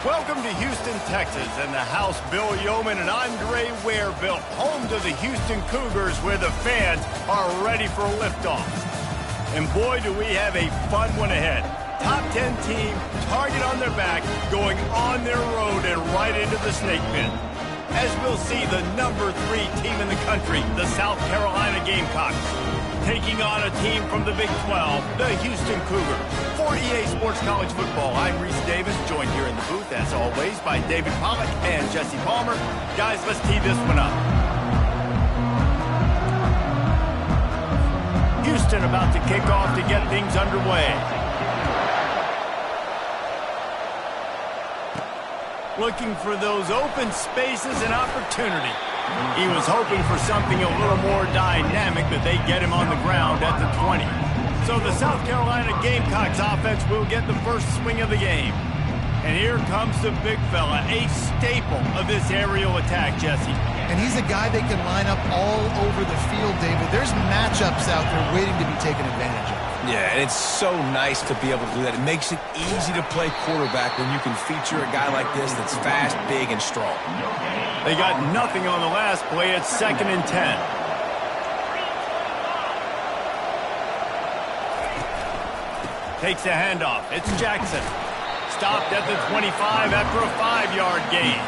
Welcome to Houston, Texas, and the house Bill Yeoman and Andre Ware built, home to the Houston Cougars, where the fans are ready for a liftoff. And boy, do we have a fun one ahead. Top 10 team, target on their back, going on their road and right into the snake pit. As we'll see, the number 3 team in the country, the South Carolina Gamecocks, taking on a team from the Big 12, the Houston Cougars. For EA Sports College Football, I'm Reese Davis, joined here in the booth, as always, by David Pollack and Jesse Palmer. Guys, let's tee this one up. Houston about to kick off to get things underway. Looking for those open spaces and opportunity. He was hoping for something a little more dynamic, but they get him on the ground at the 20. So the South Carolina Gamecocks offense will get the first swing of the game. And here comes the big fella, a staple of this aerial attack, Jesse. And he's a guy they can line up all over the field, David. There's matchups out there waiting to be taken advantage of. Yeah, and it's so nice to be able to do that. It makes it easy to play quarterback when you can feature a guy like this that's fast, big, and strong. They got nothing on the last play. It's 2nd and 10. Takes the handoff. It's Jackson. Stopped at the 25 after a 5-yard gain.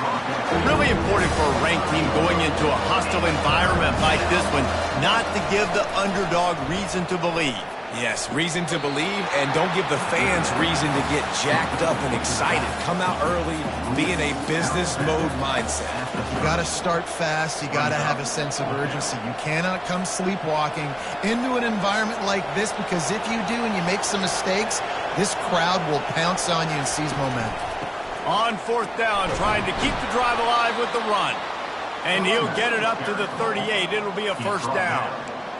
Really important for a ranked team going into a hostile environment like this one, not to give the underdog reason to believe. Yes, reason to believe, and don't give the fans reason to get jacked up and excited. Come out early, be in a business mode mindset. You got to start fast. You got to have a sense of urgency. You cannot come sleepwalking into an environment like this, because if you do and you make some mistakes, this crowd will pounce on you and seize momentum. On 4th down, trying to keep the drive alive with the run. And he'll get it up to the 38. It'll be a first down.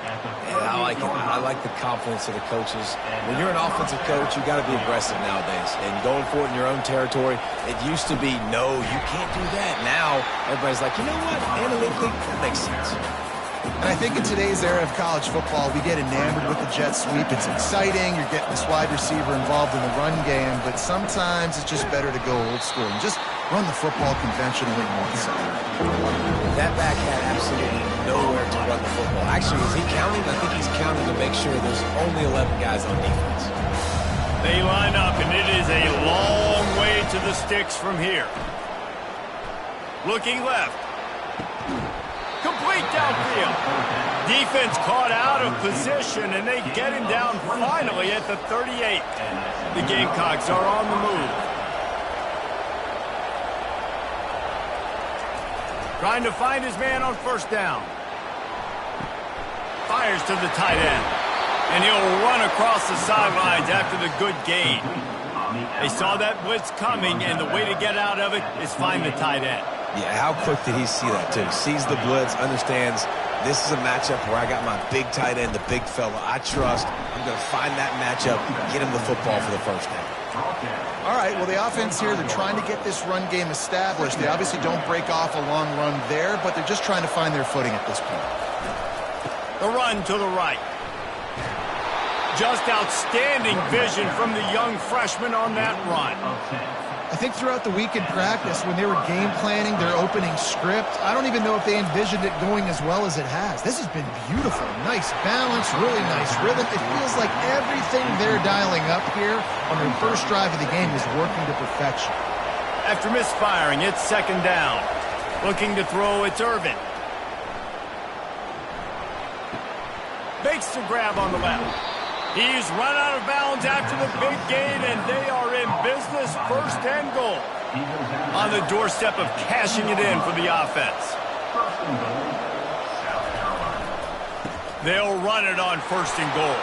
Yeah, I like it. I like the confidence of the coaches. When you're an offensive coach, you got to be aggressive nowadays. And going for it in your own territory, it used to be, no, you can't do that. Now, everybody's like, you know what? Analytically, that makes sense. And I think in today's era of college football, we get enamored with the jet sweep. It's exciting. You're getting this wide receiver involved in the run game. But sometimes it's just better to go old school and just run the football conventionally north side. That back had absolutely nowhere to run the football. Actually, is he counting? I think he's counting to make sure there's only 11 guys on defense. They line up, and it is a long way to the sticks from here. Looking left. Complete downfield. Defense caught out of position, and they get him down finally at the 38. The Gamecocks are on the move. Trying to find his man on 1st down. Fires to the tight end. And he'll run across the sidelines after the good gain. They saw that blitz coming, and the way to get out of it is find the tight end. Yeah, how quick did he see that, too? Sees the blitz, understands this is a matchup where I got my big tight end, the big fella I trust. I'm going to find that matchup, get him the football for the first down. All right, well, the offense here, they're trying to get this run game established. They obviously don't break off a long run there, but they're just trying to find their footing at this point. The run to the right. Just outstanding vision from the young freshman on that run. I think throughout the week in practice, when they were game planning their opening script, I don't even know if they envisioned it going as well as it has. This has been beautiful. Nice balance, really nice rhythm. It feels like everything they're dialing up here on their first drive of the game is working to perfection. After misfiring, it's 2nd down. Looking to throw, it's Irvin. Makes the grab on the left. He's run out of bounds after the big gain, and they are in business, 1st and goal. On the doorstep of cashing it in for the offense. They'll run it on 1st and goal.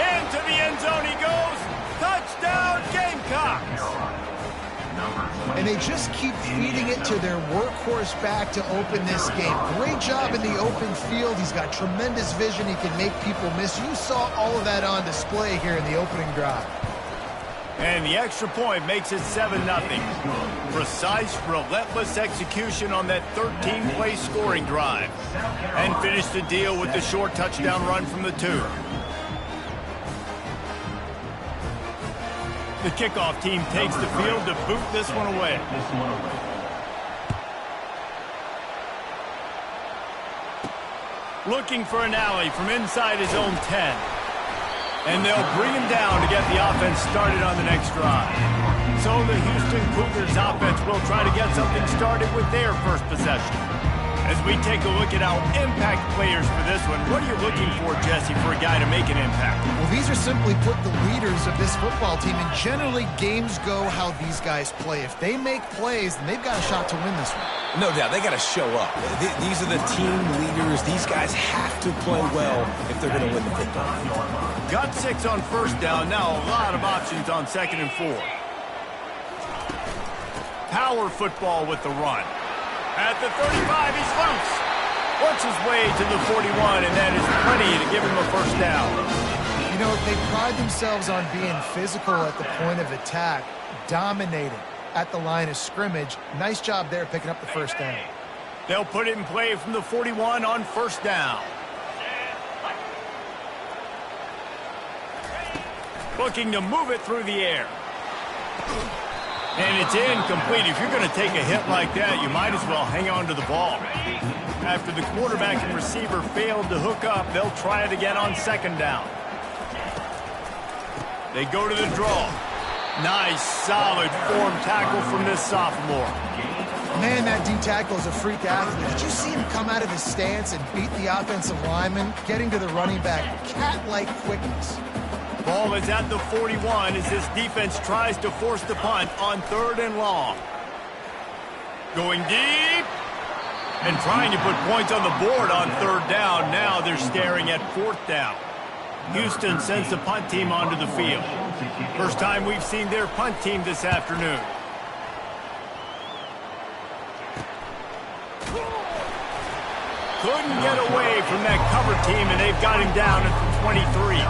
Into the end zone he goes. Touchdown, Gamecocks! And they just keep feeding it to their workhorse back to open this game. Great job in the open field. He's got tremendous vision. He can make people miss. You saw all of that on display here in the opening drive. And the extra point makes it 7-0. Precise, relentless execution on that 13-play scoring drive. And finish the deal with the short touchdown run from the 2. The kickoff team takes the field to boot this one away. Looking for an alley from inside his own 10. And they'll bring him down to get the offense started on the next drive. So the Houston Cougars offense will try to get something started with their first possession. As we take a look at our impact players for this one, what are you looking for, Jesse, for a guy to make an impact? Well, these are simply put the leaders of this football team, and generally games go how these guys play. If they make plays, then they've got a shot to win this one. No doubt, they got to show up. These are the team leaders. These guys have to play well if they're going to win the football. Got 6 on first down. Now a lot of options on 2nd and 4. Power football with the run. At the 35, he's loose. Works his way to the 41, and that is plenty to give him a first down. You know, they pride themselves on being physical at the point of attack, dominating at the line of scrimmage. Nice job there picking up the first down. They'll put it in play from the 41 on first down. Looking to move it through the air. And it's incomplete. If you're going to take a hit like that, you might as well hang on to the ball. After the quarterback and receiver failed to hook up, they'll try it again on 2nd down. They go to the draw. Nice, solid form tackle from this sophomore. Man, that D tackle is a freak athlete. Did you see him come out of his stance and beat the offensive lineman, getting to the running back? Cat-like quickness. Ball is at the 41 as this defense tries to force the punt on 3rd and long. Going deep and trying to put points on the board on 3rd down. Now they're staring at 4th down. Houston sends the punt team onto the field. First time we've seen their punt team this afternoon. Couldn't get away from that cover team, and they've got him down at the 23.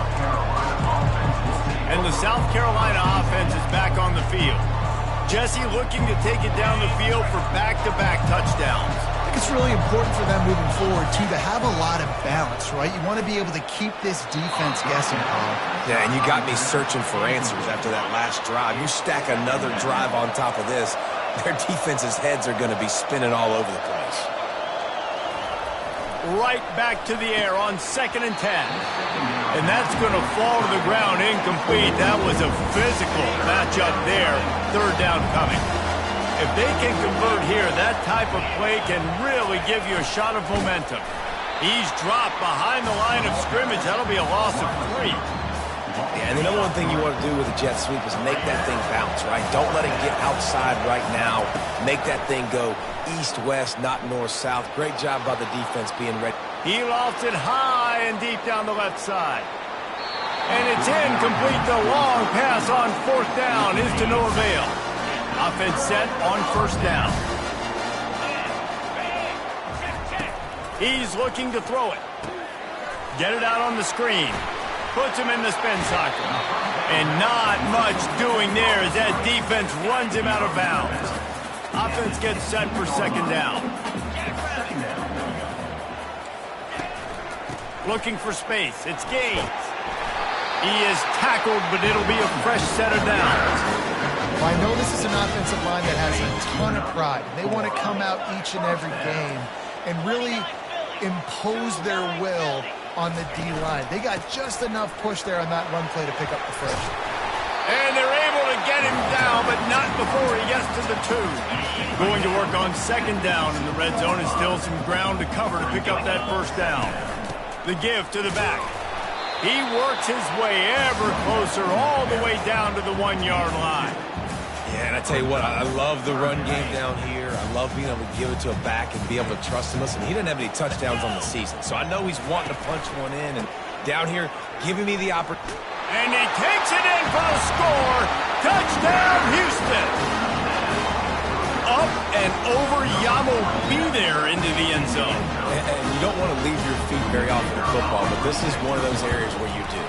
And the South Carolina offense is back on the field. Jesse looking to take it down the field for back-to-back touchdowns. I think it's really important for them moving forward, too, to have a lot of balance, right? You want to be able to keep this defense guessing, Paul. Yeah, and you got me searching for answers after that last drive. You stack another drive on top of this, their defense's heads are going to be spinning all over the place. Right back to the air on 2nd and 10. And that's going to fall to the ground incomplete. That was a physical matchup there. 3rd down coming. If they can convert here, that type of play can really give you a shot of momentum. He's dropped behind the line of scrimmage. That'll be a loss of 3. Yeah, and the number one thing you want to do with a jet sweep is make that thing bounce, right? Don't let it get outside right now. Make that thing go east-west, not north-south. Great job by the defense being ready. He lofts it high and deep down the left side. And it's incomplete. The long pass on 4th down is to no avail. Offense set on 1st down. He's looking to throw it. Get it out on the screen. Puts him in the spin cycle. And not much doing there as that defense runs him out of bounds. Offense gets set for 2nd down. Looking for space. It's Gaines. He is tackled, but it'll be a fresh set of downs. Well, I know this is an offensive line that has a ton of pride. They want to come out each and every game and really impose their will on the D-line. They got just enough push there on that run play to pick up the first. And they're able to get him down, but not before he gets to the 2. Going to work on 2nd down in the red zone, and still some ground to cover to pick up that 1st down. The give to the back. He works his way ever closer all the way down to the 1-yard line. Yeah, and I tell you what, I love the run game down here. I love being able to give it to a back and be able to trust him. Listen, he doesn't have any touchdowns on the season, so I know he's wanting to punch one in. And down here, giving me the opportunity. And he takes it in for a score. Touchdown, Houston. Up and over, Yamo be there into the end zone. And you don't want to leave your feet very often in football, but this is one of those areas where you do.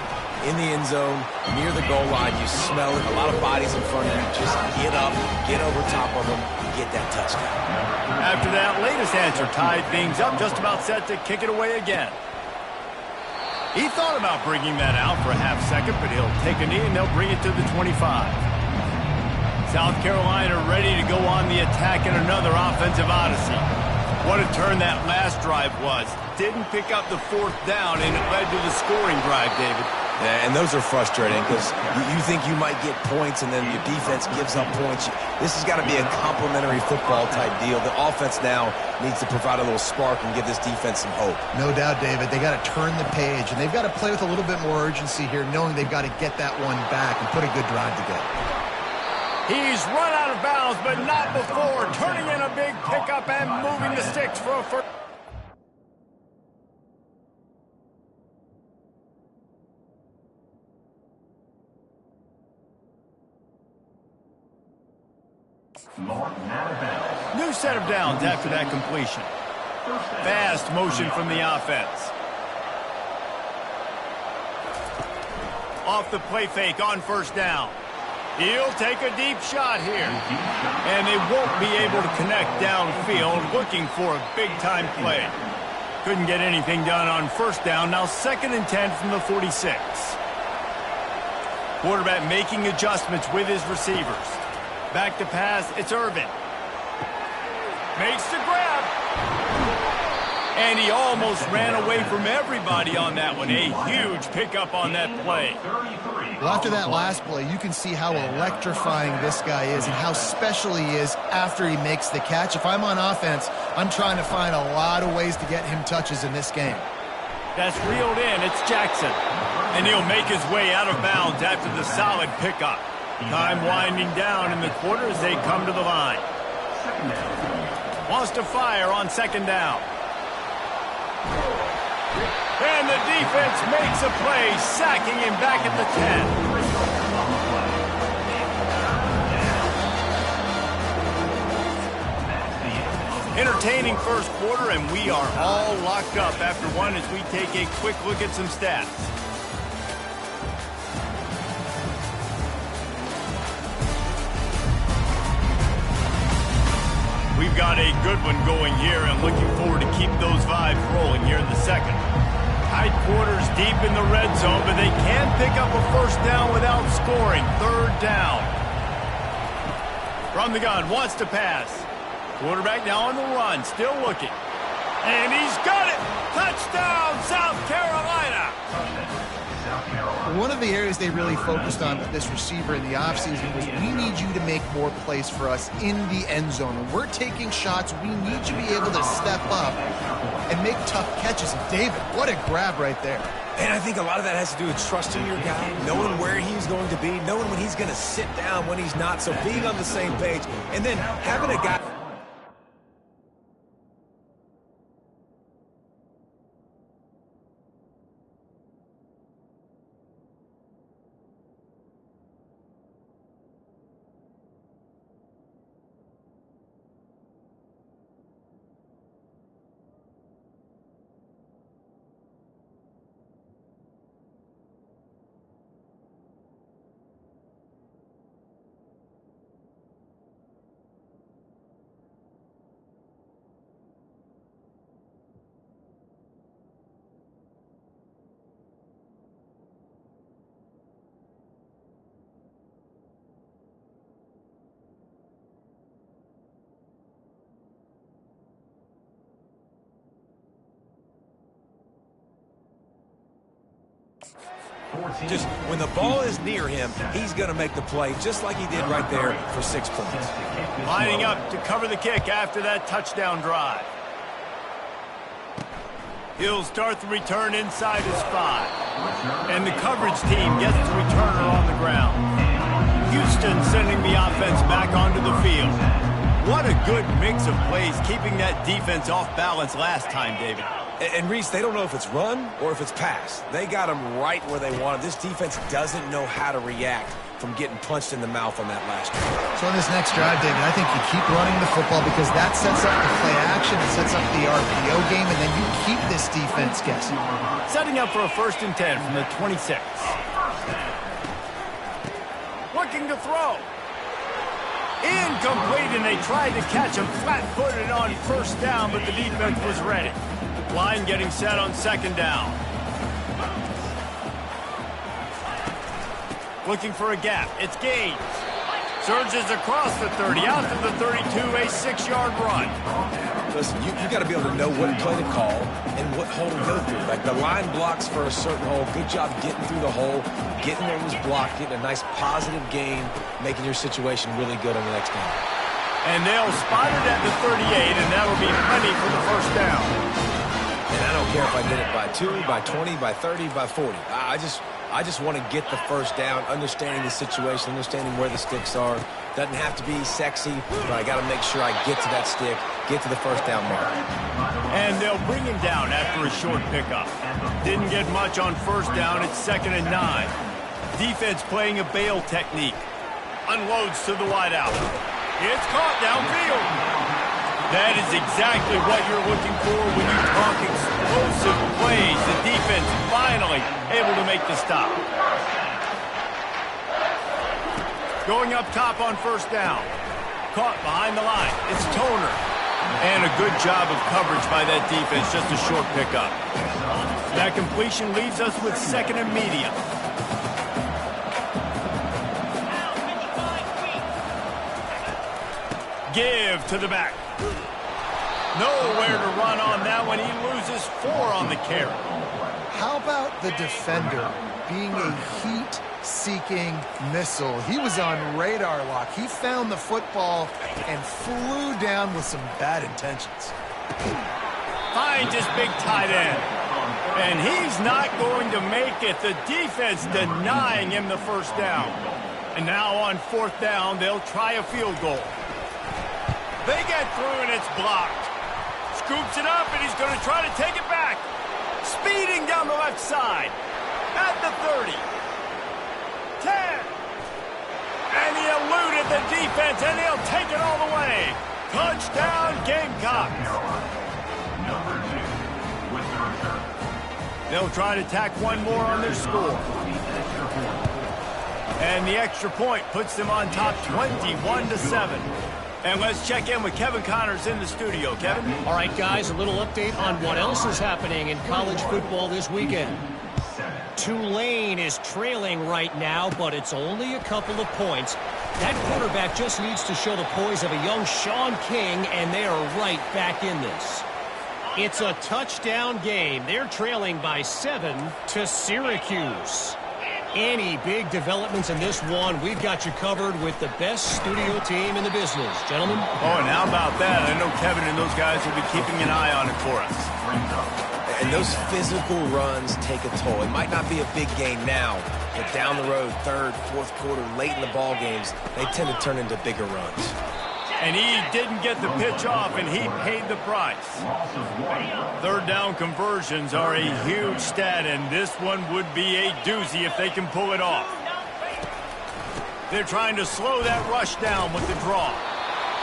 In the end zone, near the goal line, you smell it. A lot of bodies in front of you. Just get up, get over top of them, and get that touchdown. After that latest answer tied things up, just about set to kick it away again. He thought about bringing that out for a half second, but he'll take a knee and they'll bring it to the 25. South Carolina ready to go on the attack in another offensive odyssey. What a turn that last drive was. Didn't pick up the 4th down, and it led to the scoring drive, David. Yeah, and those are frustrating because you think you might get points and then your defense gives up points. This has got to be a complementary football type deal. The offense now needs to provide a little spark and give this defense some hope. No doubt, David. They got to turn the page, and they've got to play with a little bit more urgency here, knowing they've got to get that one back and put a good drive together. He's run out of bounds, but not before. Turning in a big pickup and moving the sticks for a first. New set of downs after that completion. Fast motion from the offense. Off the play fake on first down. He'll take a deep shot here. And they won't be able to connect downfield, looking for a big-time play. Couldn't get anything done on first down. Now 2nd and 10 from the 46. Quarterback making adjustments with his receivers. Back to pass, it's Irvin. Makes the grab. And he almost ran away from everybody on that one. A huge pickup on that play. Well, after that last play, you can see how electrifying this guy is and how special he is after he makes the catch. If I'm on offense, I'm trying to find a lot of ways to get him touches in this game. That's reeled in. It's Jackson. And he'll make his way out of bounds after the solid pickup. Time winding down in the quarter as they come to the line. Wants to fire on 2nd down. And the defense makes a play, sacking him back at the 10. Entertaining first quarter, and we are all locked up after one as we take a quick look at some stats. We've got a good one going here and looking forward to keep those vibes rolling here in the second. Tight quarters deep in the red zone, but they can pick up a first down without scoring. 3rd down. From the gun, wants to pass. Quarterback now on the run, still looking. And he's got it! Touchdown, South Carolina! One of the areas they really focused on with this receiver in the offseason was we need you to make more plays for us in the end zone. When we're taking shots, we need you to be able to step up and make tough catches. And David, what a grab right there. And I think a lot of that has to do with trusting your guy, knowing where he's going to be, knowing when he's going to sit down, when he's not. So being on the same page, and then having a guy... Just when the ball is near him, he's going to make the play just like he did right there for 6 points. Lining up to cover the kick after that touchdown drive. He'll start the return inside his 5. And the coverage team gets the returner on the ground. Houston sending the offense back onto the field. What a good mix of plays, keeping that defense off balance last time, David. And Reese, they don't know if it's run or if it's pass. They got him right where they want him. This defense doesn't know how to react from getting punched in the mouth on that last drive. So on this next drive, David, I think you keep running the football because that sets up the play action, it sets up the RPO game, and then you keep this defense guessing. Setting up for a 1st and 10 from the 26. Looking to throw. Incomplete, and they tried to catch him flat-footed on first down, but the defense was ready. Line getting set on 2nd down. Looking for a gap. It's Gaines. Surges across the 30, out to the 32, a 6-yard run. Listen, you got to be able to know what play to call and what hole to go through. Like the line blocks for a certain hole. Good job getting through the hole, getting what was blocked, getting a nice positive gain, making your situation really good on the next down. And they'll spot it at the 38, and that will be plenty for the first down. And I don't care if I did it by 2, by 20, by 30, by 40. I just want to get the first down, understanding the situation, understanding where the sticks are. Doesn't have to be sexy, but I got to make sure I get to that stick, get to the first down mark. And they'll bring him down after a short pickup. Didn't get much on first down. It's 2nd and 9. Defense playing a bail technique. Unloads to the wideout. It's caught downfield. That is exactly what you're looking for when you talk explosive plays. The defense finally able to make the stop. Going up top on first down. Caught behind the line. It's Toner. And a good job of coverage by that defense. Just a short pickup. That completion leaves us with 2nd and medium. Give to the back. Nowhere to run on that one. He loses 4 on the carry. How about the defender being a heat-seeking missile? He was on radar lock. He found the football and flew down with some bad intentions. Finds his big tight end. And he's not going to make it. The defense denying him the first down. And now on 4th down, they'll try a field goal. They get through and it's blocked. Scoops it up and he's going to try to take it back. Speeding down the left side. At the 30. 10. And he eluded the defense and he'll take it all the way. Touchdown Gamecocks. They'll try to tack one more on their score. And the extra point puts them on top 21-7. And let's check in with Kevin Connors in the studio. Kevin? All right, guys, a little update on what else is happening in college football this weekend. Tulane is trailing right now, but it's only a couple of points. That quarterback just needs to show the poise of a young Sean King, and they are right back in this. It's a touchdown game. They're trailing by 7 to Syracuse. Any big developments in this one, we've got you covered with the best studio team in the business. Gentlemen? Oh, and how about that? I know Kevin and those guys will be keeping an eye on it for us. And those physical runs take a toll. It might not be a big game now, but down the road, 3rd, 4th quarter, late in the ball games, they tend to turn into bigger runs. And he didn't get the pitch off, and he paid the price. 3rd down conversions are a huge stat, and this one would be a doozy if they can pull it off. They're trying to slow that rush down with the draw.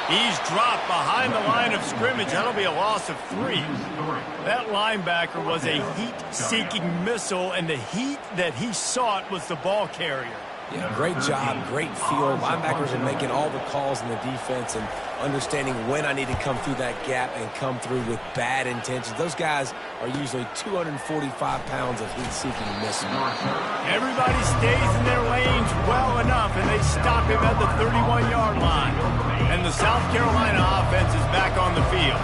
He's dropped behind the line of scrimmage. That'll be a loss of 3. That linebacker was a heat-seeking missile, and the heat that he sought was the ball carrier. Yeah, great job, great feel. Linebackers are making all the calls in the defense and understanding when I need to come through that gap and come through with bad intentions. Those guys are usually 245 pounds of heat-seeking missile. Everybody stays in their lanes well enough, and they stop him at the 31-yard line. And the South Carolina offense is back on the field.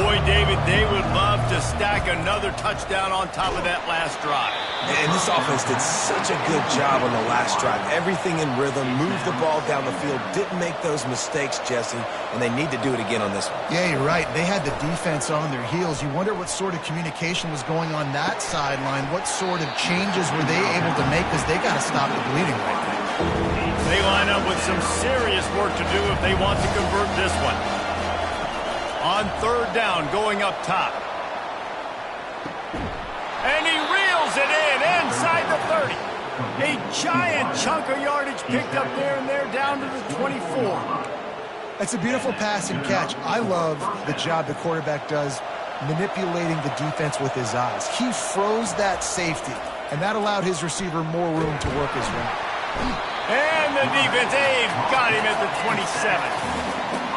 Boy, David, they would love to stack another touchdown on top of that last drive. And this offense did such a good job on the last drive. Everything in rhythm, moved the ball down the field, didn't make those mistakes, Jesse, and they need to do it again on this one. Yeah, you're right. They had the defense on their heels. You wonder what sort of communication was going on that sideline. What sort of changes were they able to make, because they got to stop the bleeding right now. They line up with some serious work to do if they want to convert this one. On 3rd down, going up top. And he reels it in inside the 30. A giant chunk of yardage picked up there, and they're down to the 24. That's a beautiful pass and catch. I love the job the quarterback does manipulating the defense with his eyes. He froze that safety, and that allowed his receiver more room to work his route. And the defense, they've got him at the 27.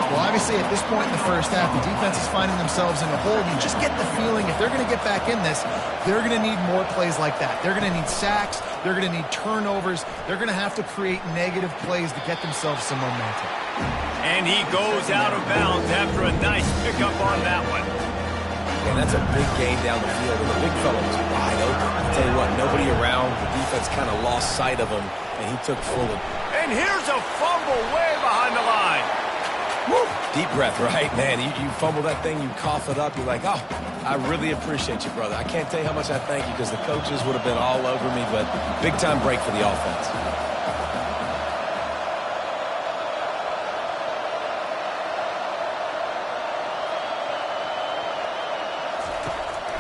Well, obviously, at this point in the first half, the defense is finding themselves in a hole. You just get the feeling if they're going to get back in this, they're going to need more plays like that. They're going to need sacks. They're going to need turnovers. They're going to have to create negative plays to get themselves some momentum. And he goes out of bounds after a nice pickup on that one. And that's a big gain down the field, and the big fella was wide open. I'll tell you what, nobody around. The defense kind of lost sight of him, and he took full of. And here's a fumble way behind the line. Woo! Deep breath, right? Man, you fumble that thing, you cough it up, you're like, oh, I really appreciate you, brother. I can't tell you how much I thank you because the coaches would have been all over me, but big-time break for the offense.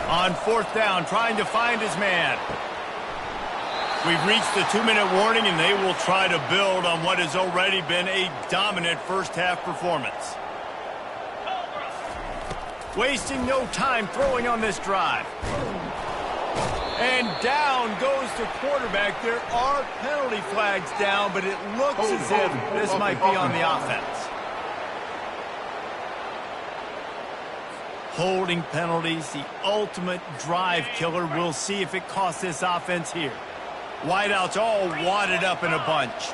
On fourth down, trying to find his man. We've reached the 2-minute warning, and they will try to build on what has already been a dominant first-half performance. Wasting no time throwing on this drive. And down goes the quarterback. There are penalty flags down, but it looks as if this might be on the offense. Holding penalties, the ultimate drive killer. We'll see if it costs this offense here. Wideouts all wadded up in a bunch.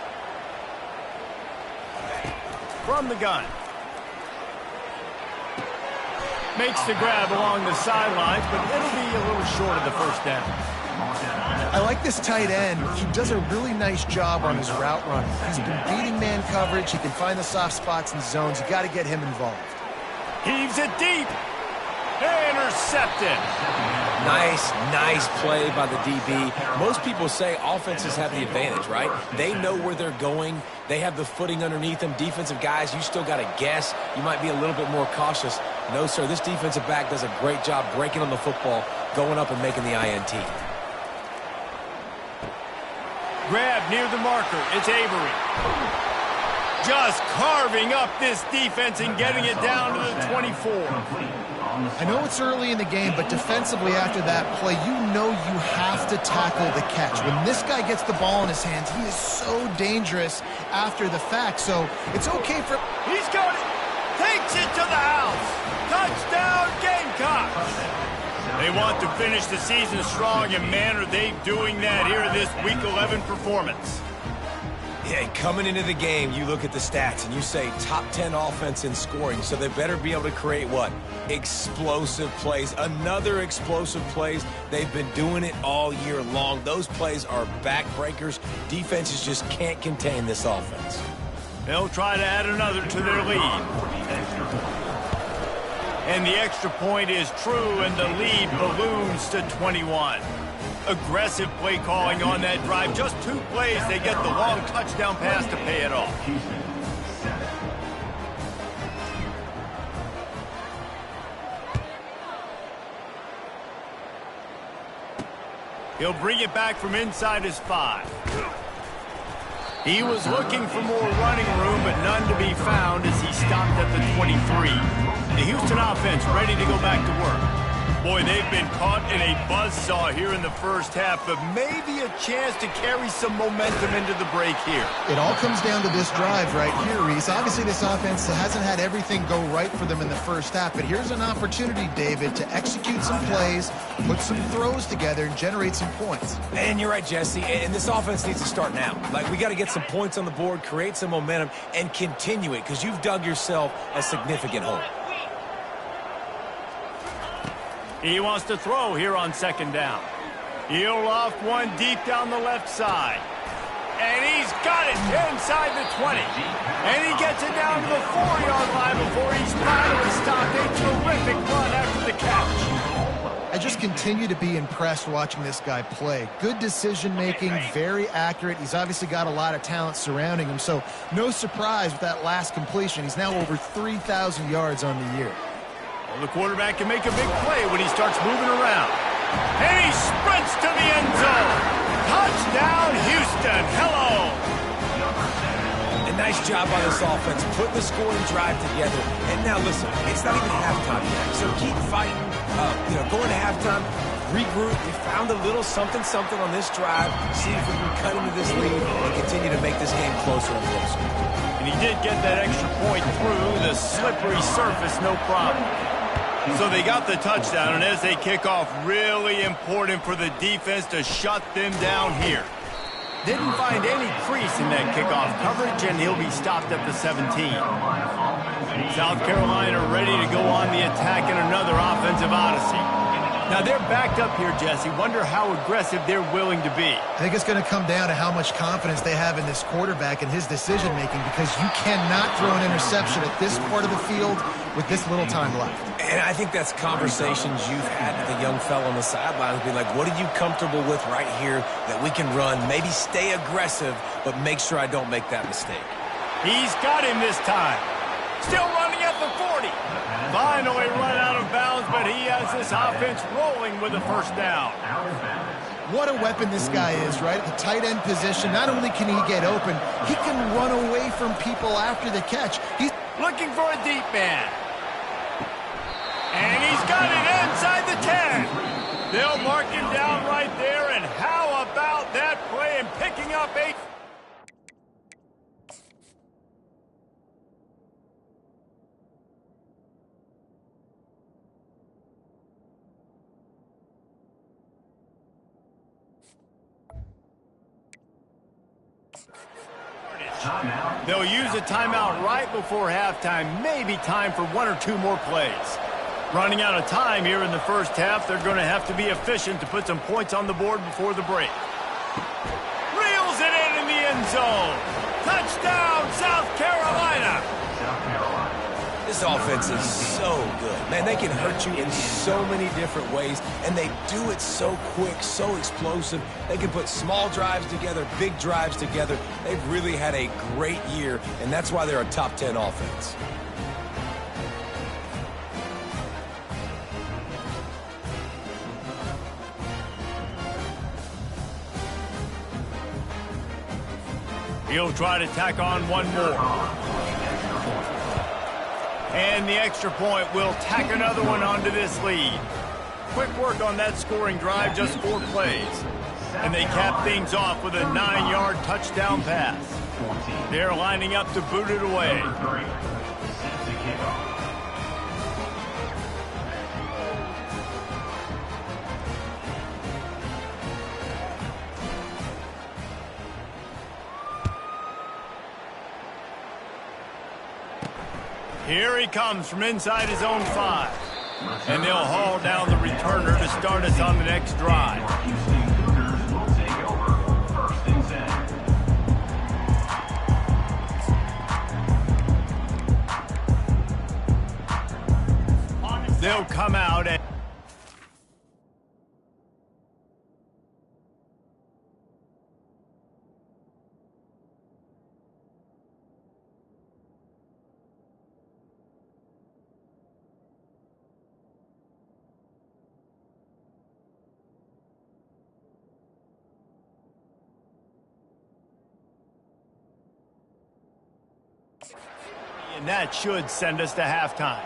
From the gun. Makes the grab along the sidelines, but it'll be a little short of the first down. I like this tight end. He does a really nice job on his route running. He's been beating man coverage. He can find the soft spots and zones. You got to get him involved. Heaves it deep. Intercepted. Nice play by the DB. Most people say offenses have the advantage, right? They know where they're going. They have the footing underneath them. Defensive guys, you still got to guess. You might be a little bit more cautious. No, sir, this defensive back does a great job breaking on the football, going up and making the INT. Grab near the marker. It's Avery. Just carving up this defense and getting it down to the 24. I know it's early in the game, but defensively after that play, you know you have to tackle the catch. When this guy gets the ball in his hands, he is so dangerous after the fact. So it's okay for... He's got it. Takes it to the house. Touchdown, Gamecocks. They want to finish the season strong, and man, are they doing that here in this Week 11 performance. Yeah, and coming into the game, you look at the stats and you say top 10 offense in scoring, so they better be able to create what? Explosive plays. Another explosive plays. They've been doing it all year long. Those plays are backbreakers. Defenses just can't contain this offense. They'll try to add another to their lead. And the extra point is true, and the lead balloons to 21. Aggressive play calling on that drive. Just 2 plays, they get the long touchdown pass to pay it off. He'll bring it back from inside his 5. He was looking for more running room, but none to be found as he stopped at the 23. The Houston offense ready to go back to work. Boy, they've been caught in a buzzsaw here in the first half, but maybe a chance to carry some momentum into the break here. It all comes down to this drive right here, Reese. Obviously, this offense hasn't had everything go right for them in the first half, but here's an opportunity, David, to execute some plays, put some throws together, and generate some points. And you're right, Jesse, and this offense needs to start now. Like, we got to get some points on the board, create some momentum, and continue it, because you've dug yourself a significant hole. He wants to throw here on second down. He'll loft one deep down the left side. And he's got it inside the 20. And he gets it down to the 4-yard line before he's finally stopped. A terrific run after the catch. I just continue to be impressed watching this guy play. Good decision-making, very accurate. He's obviously got a lot of talent surrounding him, so no surprise with that last completion. He's now over 3,000 yards on the year. The quarterback can make a big play when he starts moving around. And he sprints to the end zone. Touchdown, Houston. Hello. A nice job by this offense, putting the scoring drive together. And now, listen, it's not even halftime yet, so keep fighting. Going to halftime, regroup. We found a little something on this drive. See if we can cut into this lead and continue to make this game closer and closer. And he did get that extra point through the slippery surface, no problem. So they got the touchdown, and as they kick off, really important for the defense to shut them down here. Didn't find any crease in that kickoff coverage, and he'll be stopped at the 17. South Carolina ready to go on the attack in another offensive odyssey. Now they're backed up here, Jesse. Wonder how aggressive they're willing to be. I think it's going to come down to how much confidence they have in this quarterback and his decision-making, because you cannot throw an interception at this part of the field with this little time left. And I think that's conversations you've had with a young fellow on the sidelines, being like, what are you comfortable with right here that we can run? Maybe stay aggressive, but make sure I don't make that mistake. He's got him this time. Still running at the 40. Finally run out of bounds, but he has this offense rolling with a first down. What a weapon this guy is, right? At the tight end position, not only can he get open, he can run away from people after the catch. He's looking for a deep man. And he's got it inside the 10. They'll mark him down right there, and how about that play and picking up 8? They'll use a timeout right before halftime. Maybe time for 1 or 2 more plays. Running out of time here in the first half. They're going to have to be efficient to put some points on the board before the break. Reels it in the end zone. Touchdown, South Carolina. This offense is so good. Man, they can hurt you in so many different ways, and they do it so quick, so explosive. They can put small drives together, big drives together. They've really had a great year, and that's why they're a top 10 offense. He'll try to tack on one more. And the extra point will tack another one onto this lead. Quick work on that scoring drive, just 4 plays. And they cap things off with a 9-yard touchdown pass. They're lining up to boot it away. Here he comes from inside his own 5. And they'll haul down the returner to start us on the next drive. They'll come out and that should send us to halftime.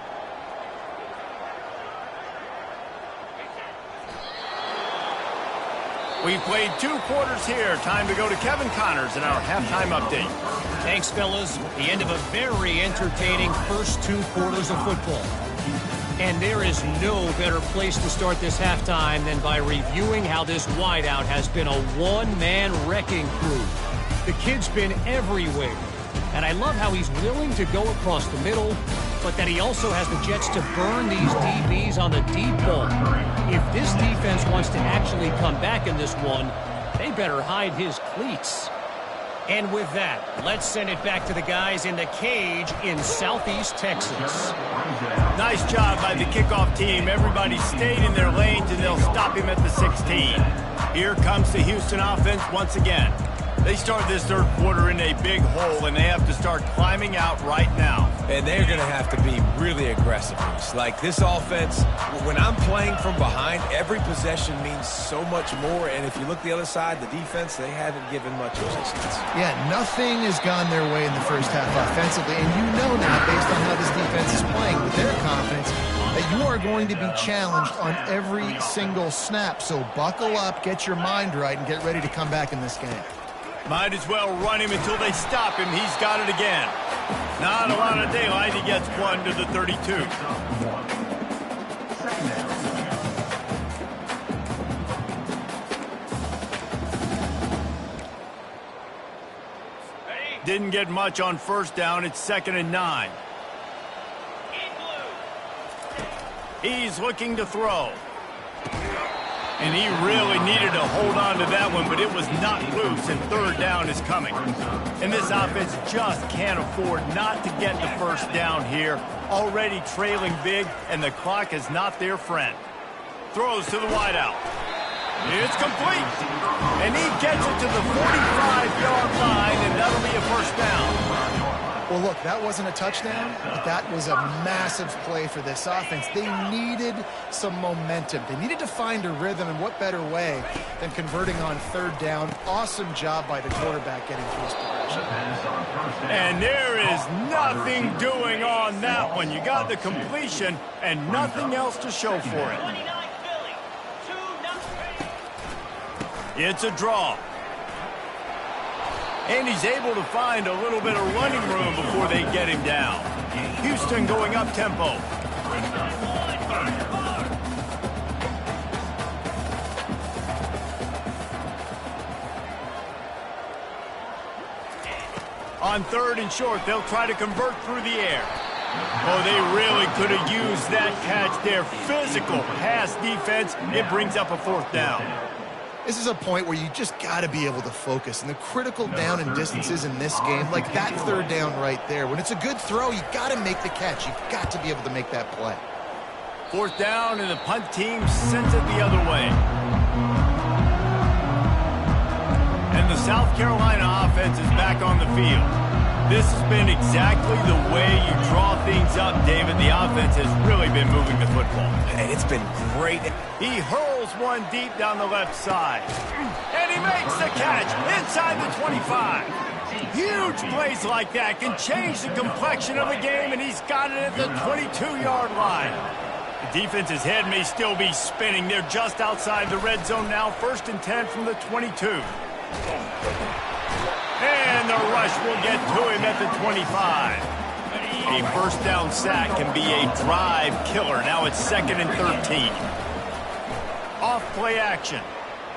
We've played 2 quarters here. Time to go to Kevin Connors in our halftime update. Thanks, fellas. The end of a very entertaining first 2 quarters of football. And there is no better place to start this halftime than by reviewing how this wideout has been a one-man wrecking crew. The kid's been everywhere. And I love how he's willing to go across the middle, but that he also has the jets to burn these DBs on the deep ball. If this defense wants to actually come back in this one, they better hide his cleats. And with that, let's send it back to the guys in the cage in Southeast Texas. Nice job by the kickoff team. Everybody stayed in their lanes, and they'll stop him at the 16. Here comes the Houston offense once again. They start this third quarter in a big hole, and they have to start climbing out right now. And they're going to have to be really aggressive. Like this offense, when I'm playing from behind, every possession means so much more. And if you look the other side, the defense, they haven't given much resistance. Yeah, nothing has gone their way in the first half offensively. And you know that based on how this defense is playing with their confidence. that you are going to be challenged on every single snap. So buckle up, get your mind right, and get ready to come back in this game. Might as well run him until they stop him. He's got it again. Not a lot of daylight. He gets one to the 32. Didn't get much on first down. It's 2nd and 9. He's looking to throw. And he really needed to hold on to that one, but it was not loose, and 3rd down is coming. And this offense just can't afford not to get the first down here. Already trailing big, and the clock is not their friend. Throws to the wideout. It's complete. And he gets it to the 45-yard line, and that'll be a first down. Well, look, that wasn't a touchdown, but that was a massive play for this offense. They needed some momentum. They needed to find a rhythm, and what better way than converting on 3rd down. Awesome job by the quarterback getting through his progression. And there is nothing doing on that one. You got the completion and nothing else to show for it. It's a draw. And he's able to find a little bit of running room before they get him down. Houston going up tempo. On 3rd and short, they'll try to convert through the air. Oh, they really could have used that catch there. Physical pass defense. It brings up a 4th down. This is a point where you just got to be able to focus. And the critical down and distances in this game, like that 3rd down right there, when it's a good throw, you got to make the catch. You've got to be able to make that play. 4th down, and the punt team sends it the other way. And the South Carolina offense is back on the field. This has been exactly the way you draw things up, David. The offense has really been moving the football. And it's been great. He hurls one deep down the left side. And he makes the catch inside the 25. Huge plays like that can change the complexion of a game, and he's got it at the 22-yard line. The defense's head may still be spinning. They're just outside the red zone now. 1st and 10 from the 22. And the rush will get to him at the 25. A 1st down sack can be a drive killer. Now it's 2nd and 13. Off play action.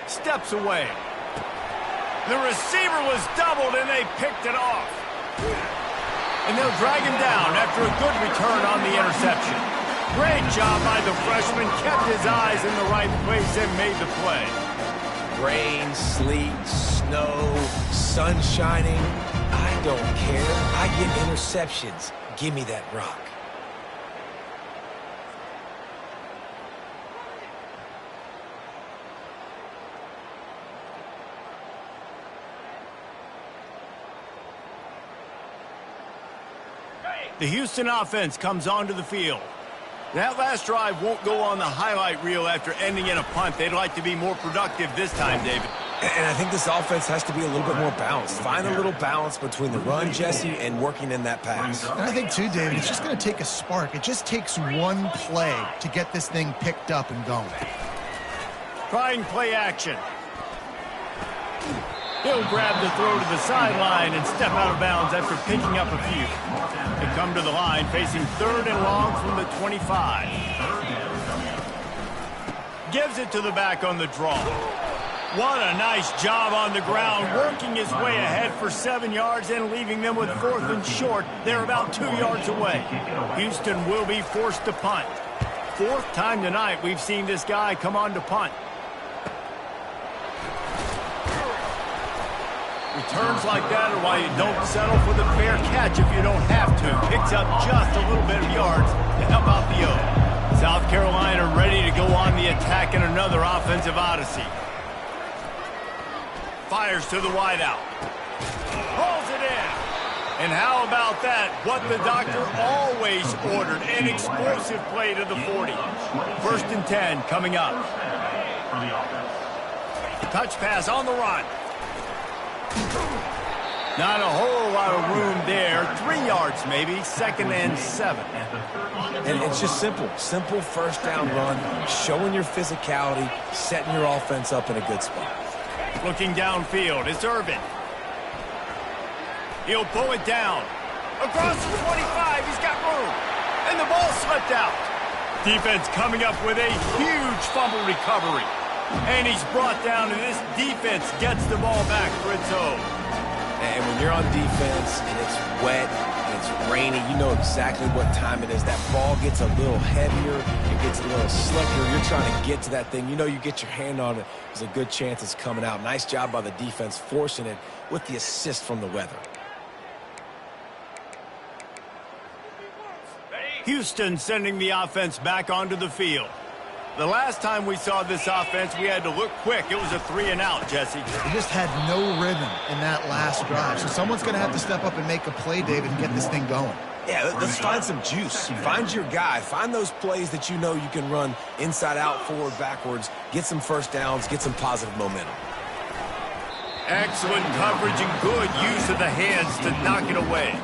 Steps away. The receiver was doubled, and they picked it off. And they'll drag him down after a good return on the interception. Great job by the freshman. Kept his eyes in the right place and made the play. Rain, sleet, snow, sun shining. I don't care. I get interceptions. Give me that rock. The Houston offense comes onto the field. That last drive won't go on the highlight reel after ending in a punt. They'd like to be more productive this time, David. And I think this offense has to be a little bit more balanced. Find a little balance between the run, Jesse, and working in that pass. And I think, too, David, it's just going to take a spark. It just takes one play to get this thing picked up and going. Trying play action. He'll grab the throw to the sideline and step out of bounds after picking up a few. They come to the line facing 3rd and long from the 25. Gives it to the back on the draw. What a nice job on the ground, working his way ahead for 7 yards and leaving them with 4th and short. They're about 2 yards away. Houston will be forced to punt. 4th time tonight we've seen this guy come on to punt. Returns like that are why you don't settle for the fair catch if you don't have to. Picks up just a little bit of yards to help out the O. South Carolina ready to go on the attack in another offensive odyssey. Fires to the wideout. Pulls it in. And how about that? What the doctor always ordered. An explosive play to the 40. 1st and 10 coming up. Touch pass on the run. Not a whole lot of room there. 3 yards maybe, 2nd and 7. And it's just simple. Simple first down run, showing your physicality, setting your offense up in a good spot. Looking downfield, it's Irvin. He'll pull it down. Across the 25, he's got room. And the ball slipped out. Defense coming up with a huge fumble recovery. And he's brought down, and this defense gets the ball back for its own. And when you're on defense and it's wet and it's rainy, you know exactly what time it is. That ball gets a little heavier, it gets a little slicker. You're trying to get to that thing. You know you get your hand on it, there's a good chance it's coming out. Nice job by the defense forcing it with the assist from the weather. Houston sending the offense back onto the field. The last time we saw this offense, we had to look quick. It was a 3-and-out, Jesse. They just had no rhythm in that last drive. So someone's going to have to step up and make a play, David, and get this thing going. Yeah, let's find some juice. Find your guy. Find those plays that you know you can run inside out, forward, backwards. Get some first downs. Get some positive momentum. Excellent coverage and good use of the hands to knock it away.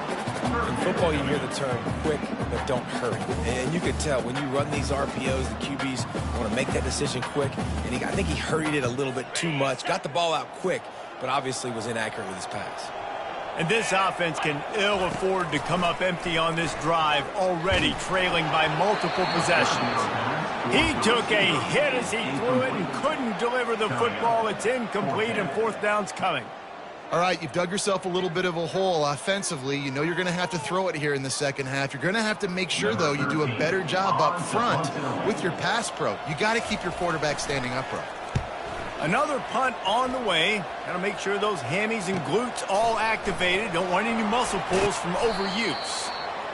In football, you hear the term quick, but don't hurry. And you can tell when you run these RPOs, the QBs want to make that decision quick. And I think he hurried it a little bit too much. Got the ball out quick, but obviously was inaccurate with his pass. And this offense can ill afford to come up empty on this drive, already trailing by multiple possessions. He took a hit as he threw it and couldn't deliver the football. It's incomplete and 4th down's coming. All right, you've dug yourself a little bit of a hole offensively. You know you're going to have to throw it here in the second half. You're going to have to make sure, though, you do a better job up front with your pass pro. You got to keep your quarterback standing upright. Another punt on the way. Got to make sure those hammies and glutes all activated. Don't want any muscle pulls from overuse.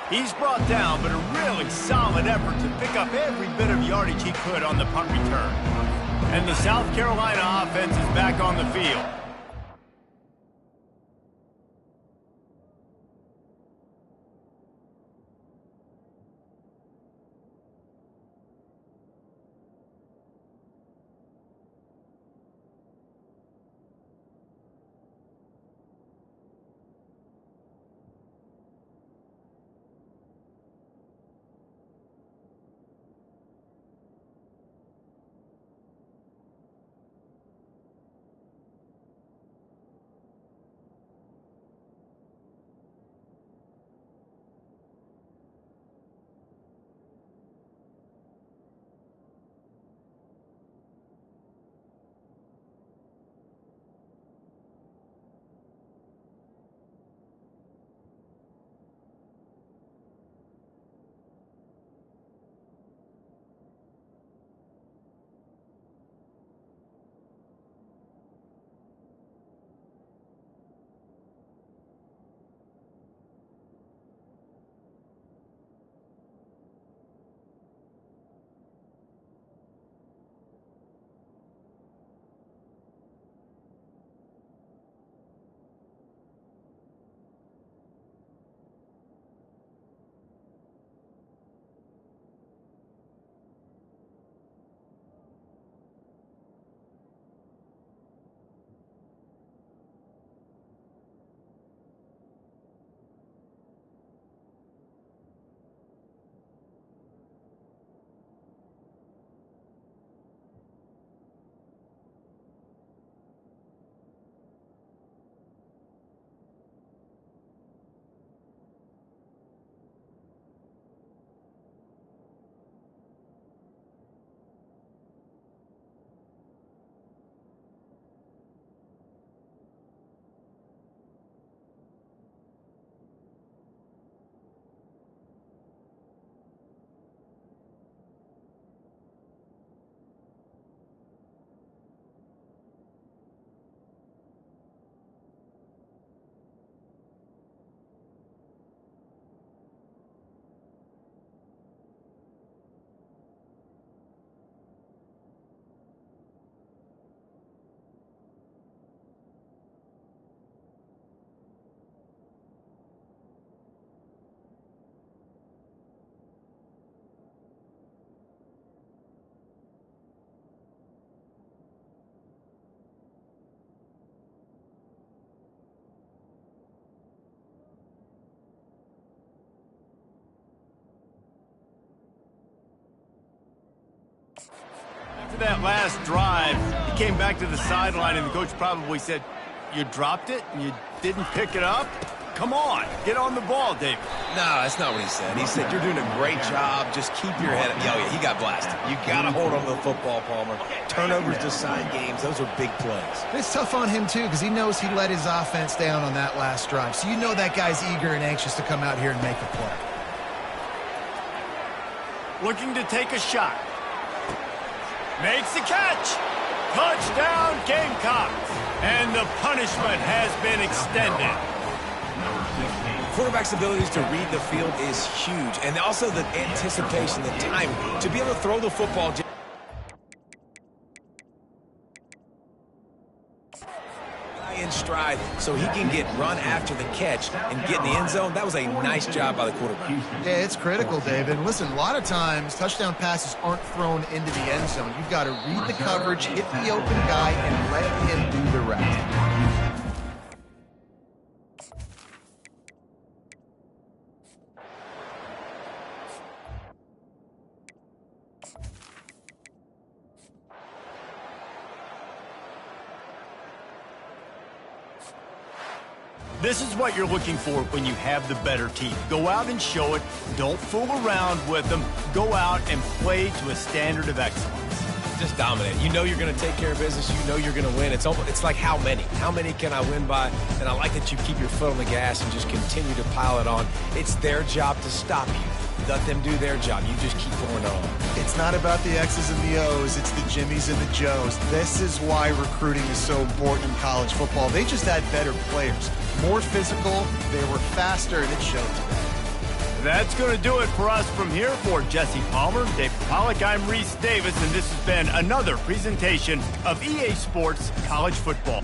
He's brought down, but a really solid effort to pick up every bit of yardage he could on the punt return. And the South Carolina offense is back on the field. After that last drive, he came back to the sideline, and the coach probably said, "You dropped it and you didn't pick it up? Come on, get on the ball, David." No, that's not what he said. He said, "You're doing a great job. Just keep your head up." Oh, yeah, he got blasted. You got to hold on to the football, Palmer. Turnovers decide games. Those are big plays. It's tough on him, too, because he knows he let his offense down on that last drive. So you know that guy's eager and anxious to come out here and make a play. Looking to take a shot. Makes the catch. Touchdown, Gamecocks. And the punishment has been extended. Quarterback's abilities to read the field is huge, and also the anticipation, the timing, to be able to throw the football in stride so he can get run after the catch and get in the end zone. That was a nice job by the quarterback. Yeah, it's critical, David. Listen, a lot of times touchdown passes aren't thrown into the end zone. You've got to read the coverage, hit the open guy, and let him do the rest. This is what you're looking for when you have the better team. Go out and show it. Don't fool around with them. Go out and play to a standard of excellence. Just dominate. You know you're going to take care of business. You know you're going to win. It's like how many? How many can I win by? And I like that you keep your foot on the gas and just continue to pile it on. It's their job to stop you. Let them do their job. You just keep going on. It's not about the X's and the O's. It's the Jimmies and the Joes. This is why recruiting is so important in college football. They just had better players. More physical, they were faster, and it showed today. That's going to do it for us from here. For Jesse Palmer, David Pollack, I'm Reese Davis, and this has been another presentation of EA Sports College Football.